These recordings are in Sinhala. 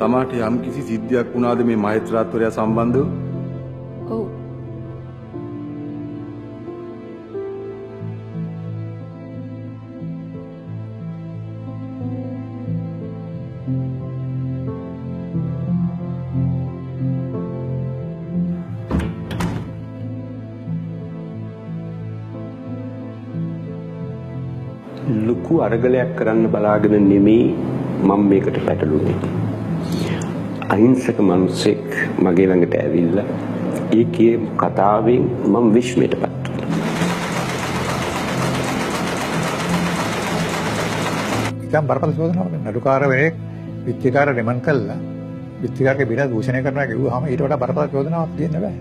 තමාට යම් කිසි සිද්ධියක් වුණාද මේ මහේත්‍රාත්වරයා සම්බන්ධව? ඔව්. ලොකු අරගලයක් කරන්න බලාගෙන නෙමෙයි මම මේකට පැටළුනේ. අහිංසක මිනිසෙක් මගේ ළඟට ඇවිල්ලා ඒකේ කතාවෙන් මම විශ්මයටපත් වුණා. ඉතින් බරපතල චෝදනාවක් නඩුකාරවරයෙක් විත්තිකාර රිමන්ඩ් කළා. විත්තිකාරගේ බිල දූෂණය කරනවා කිව්වහම ඊට වඩා බරපතල චෝදනාවක් දෙන්න බෑ.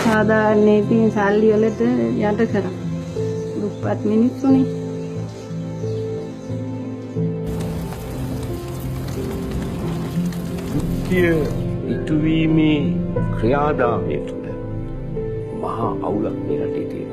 සාමාන්‍යයෙන් ඉතින් සල්ලි වලට යට කරා. දුප්පත් මිනිස්සුනේ. ඉටුවීමේ ක්‍රියාදාමය තුළ මහා අවුලක් මේ රටේ තියෙනවා.